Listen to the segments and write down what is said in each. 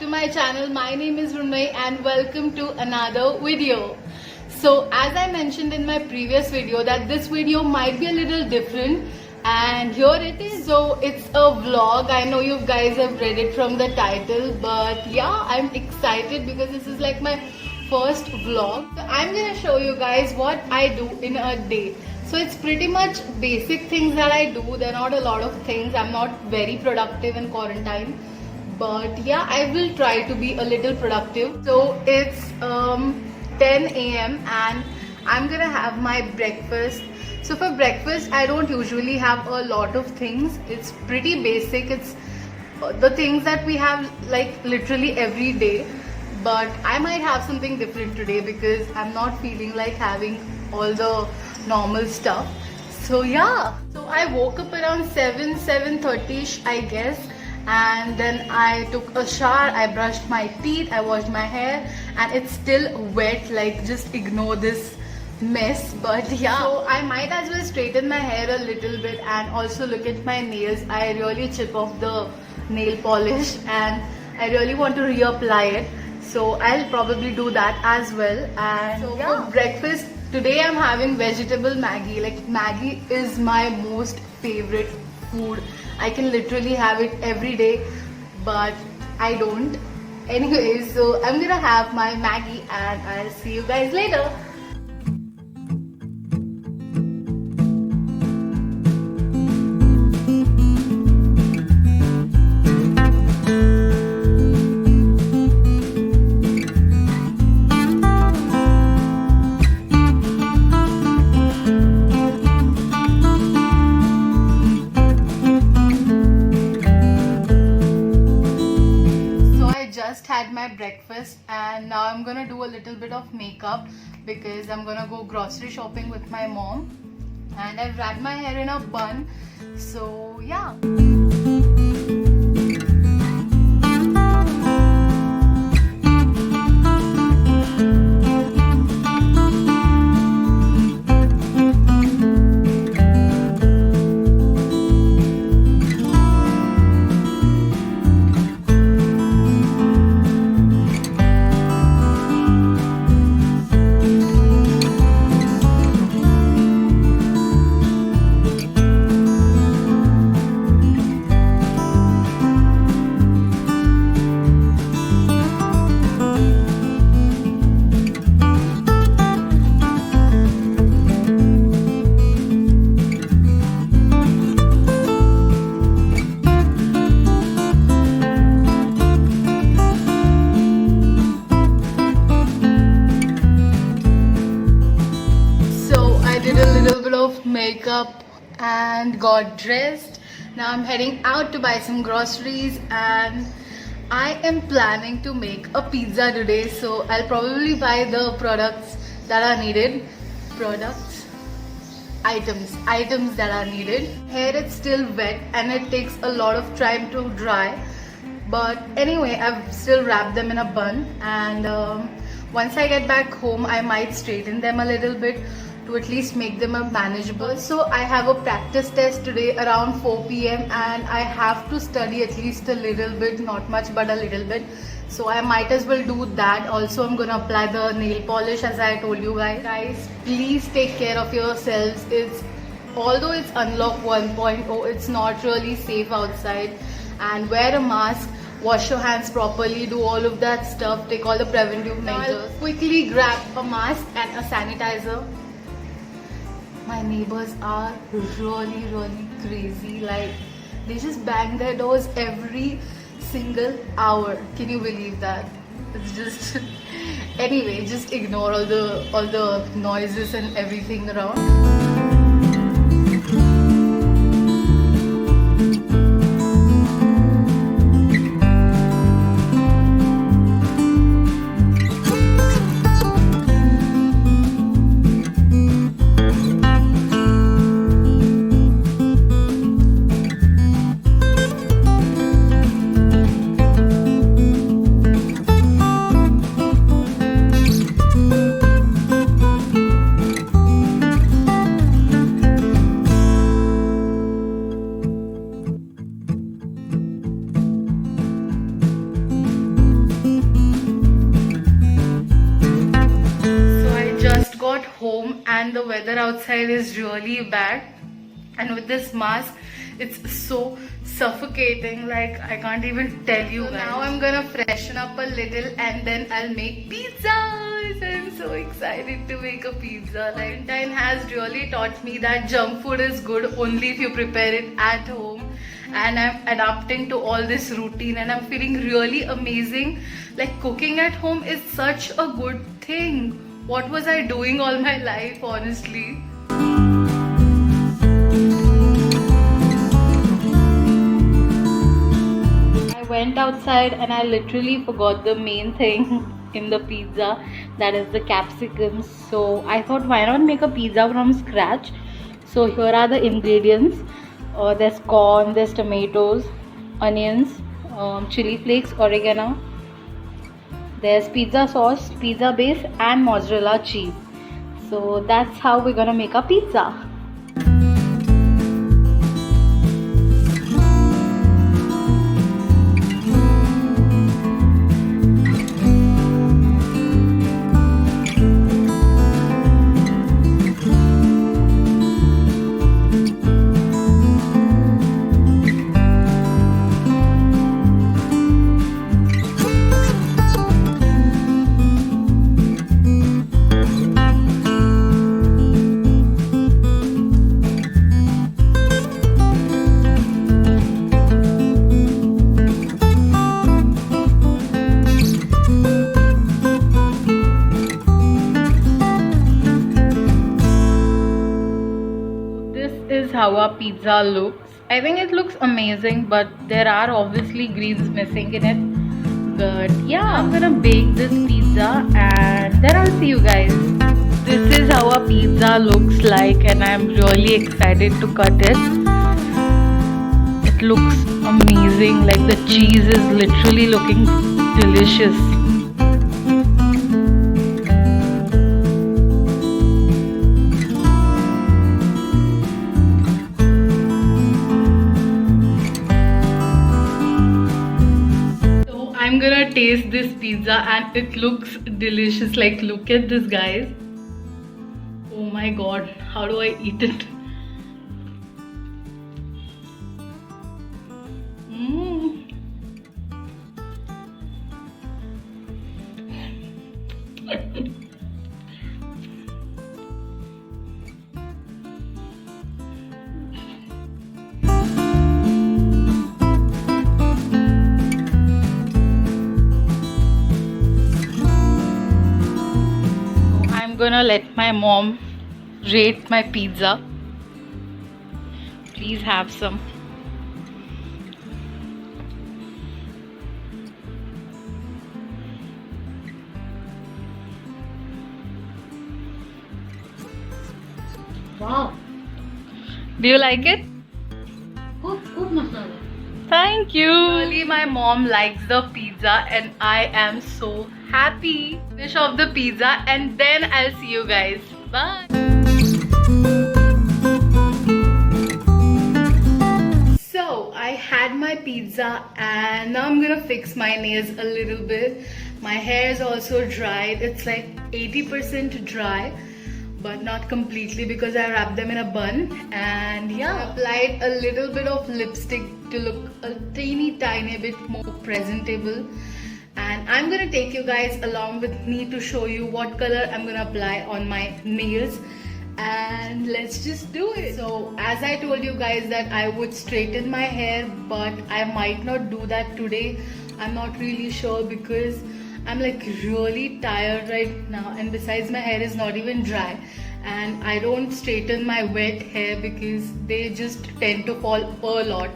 my channel. My name is Runmay and welcome to another video. So as I mentioned in my previous video that this video might be a little different, and here it is. So it's a vlog. I know you guys have read it from the title, but yeah, I'm excited because this is like my first vlog. So I'm gonna show you guys what I do in a day. So it's pretty much basic things that I do. There are not a lot of things. I'm not very productive in quarantine, but yeah, I will try to be a little productive. So it's 10 a.m. and I'm gonna have my breakfast. So for breakfast I don't usually have a lot of things. It's pretty basic. It's the things that we have like literally every day, but I might have something different today because I'm not feeling like having all the normal stuff. So yeah, so I woke up around 7:30ish I guess, and then I took a shower, I brushed my teeth, I washed my hair, and it's still wet, like just ignore this mess. But yeah, so I might as well straighten my hair a little bit and also look at my nails. I really chip off the nail polish and I really want to reapply it, so I'll probably do that as well. And so yeah, for breakfast today I'm having vegetable Maggi. Like Maggi is my most favorite food. I can literally have it every day, but I don't. Anyways, so I'm gonna have my Maggi and I'll see you guys later. Had my breakfast and now I'm gonna do a little bit of makeup because I'm gonna go grocery shopping with my mom, and I've wrapped my hair in a bun. So yeah. Makeup and got dressed. Now I'm heading out to buy some groceries, and I am planning to make a pizza today, so I'll probably buy the products that are needed. Items that are needed. Hair is still wet and it takes a lot of time to dry, but anyway, I've still wrapped them in a bun, and once I get back home I might straighten them a little bit to at least make them manageable. So I have a practice test today around 4 p.m. and I have to study at least a little bit, not much but a little bit, so I might as well do that. Also I'm gonna apply the nail polish as I told you guys. Please take care of yourselves. Although it's unlock 1.0, it's not really safe outside, and wear a mask, wash your hands properly, do all of that stuff, take all the preventive measures. I'll quickly grab a mask and a sanitizer. My neighbors are really crazy. Like, they just bang their doors every single hour. Can you believe that? It's just anyway, just ignore all the noises and everything around. weather outside is really bad, and with this mask it's so suffocating, like I can't even tell you guys. Now I'm gonna freshen up a little and then I'll make pizzas. I'm so excited to make a pizza. Valentine has really taught me that junk food is good only if you prepare it at home, and I'm adapting to all this routine and I'm feeling really amazing. Like, cooking at home is such a good thing. What was I doing all my life, honestly? I went outside and I literally forgot the main thing in the pizza, that is the capsicums. So I thought, why not make a pizza from scratch? So here are the ingredients. There's corn, there's tomatoes, onions, chili flakes, oregano. There's pizza sauce, pizza base, and mozzarella cheese. So that's how we're gonna make a pizza. How our pizza looks. I think it looks amazing, but there are obviously greens missing in it. But yeah, I'm gonna bake this pizza and then I'll see you guys. This is how a pizza looks like, and I'm really excited to cut it. It looks amazing, like the cheese is literally looking delicious. I'm gonna taste this pizza and it looks delicious. Like, look at this, guys. Oh my god, how do I eat it? I'm gonna let my mom rate my pizza. Please have some. Wow. Do you like it? Good masala. Thank you. Really, my mom likes the pizza and I am so happy. Finish off the pizza and then I'll see you guys. Bye. So I had my pizza and now I'm gonna fix my nails a little bit. My hair is also dried. It's like 80% dry, but not completely because I wrapped them in a bun. And yeah, I applied a little bit of lipstick to look a tiny bit more presentable. And I'm gonna take you guys along with me to show you what color I'm gonna apply on my nails. And let's just do it. So as I told you guys that I would straighten my hair, but I might not do that today. I'm not really sure because I'm like really tired right now, and besides my hair is not even dry, and I don't straighten my wet hair because they just tend to fall a lot.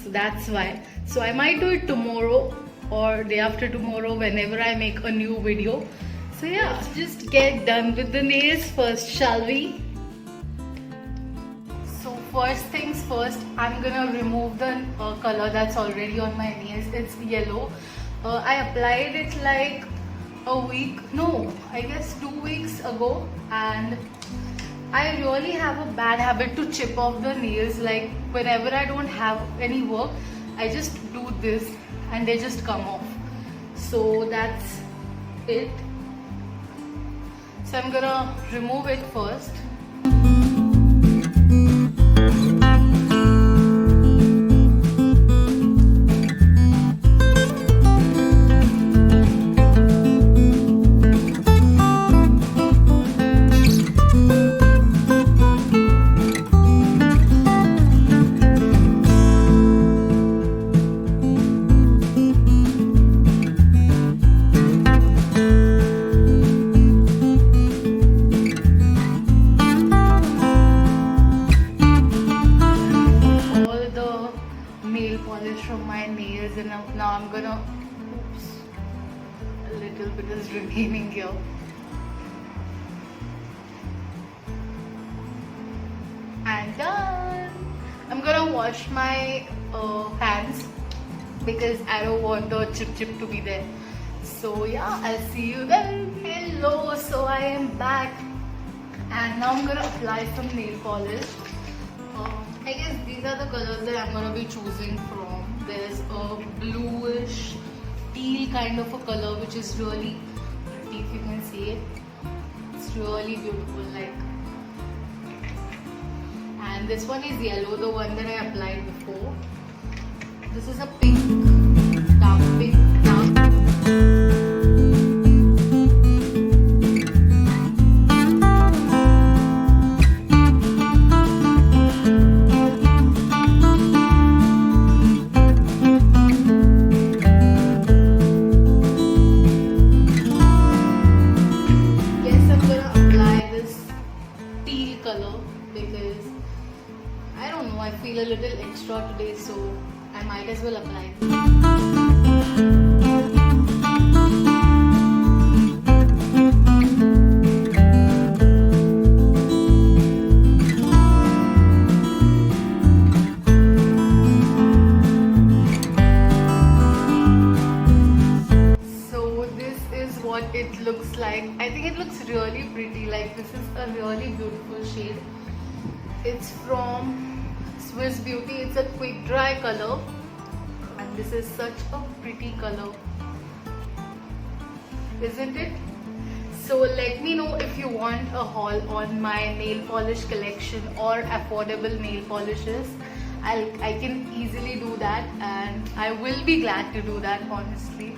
So that's why. So I might do it tomorrow or day after tomorrow whenever I make a new video. So yeah, let's just get done with the nails first, shall we? So first things first, I'm gonna remove the color that's already on my nails. It's yellow. I applied it like a week, no, I guess 2 weeks ago, and I really have a bad habit to chip off the nails. Like, whenever I don't have any work, I just do this and they just come off. So that's it. So I'm gonna remove it first. from my nails, and now I'm gonna, oops, a little bit is remaining here. And done. I'm gonna wash my hands because I don't want the chip to be there. So yeah, I'll see you then. Hello, so I am back, and now I'm gonna apply some nail polish. I guess these are the colors that I'm gonna be choosing from. There's a bluish teal kind of a color which is really pretty, if you can see it. It's really beautiful, like. And this one is yellow, the one that I applied before. This is a pink, dark pink, dark. I feel a little extra today, so I might as well apply. So this is what it looks like. I think it looks really pretty. Like, this is a really beautiful shade. It's from Swiss Beauty. It's a quick dry color, and this is such a pretty color, isn't it? So let me know if you want a haul on my nail polish collection or affordable nail polishes. I can easily do that, and I will be glad to do that, honestly.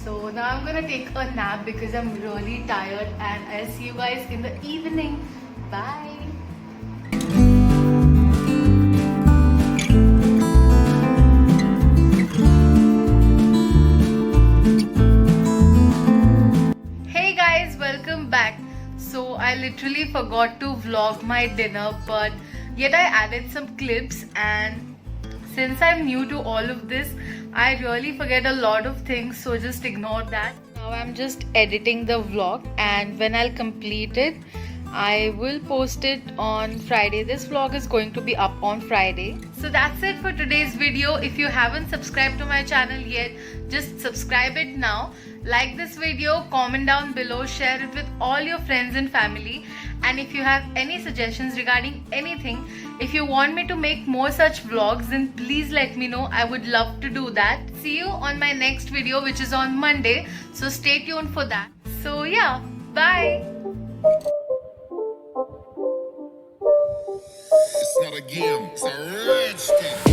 So now I'm gonna take a nap because I'm really tired, and I'll see you guys in the evening. Bye. Welcome back. So I literally forgot to vlog my dinner, but yet I added some clips, and since I'm new to all of this, I really forget a lot of things, so just ignore that. Now I'm just editing the vlog, and when I'll complete it, I will post it on Friday. This vlog is going to be up on Friday. So that's it for today's video. If you haven't subscribed to my channel yet, just subscribe it now. Like this video, comment down below, share it with all your friends and family. And if you have any suggestions regarding anything, if you want me to make more such vlogs, then please let me know. I would love to do that. See you on my next video, which is on Monday. So stay tuned for that. So yeah, bye. It's not a game, it's a rich thing.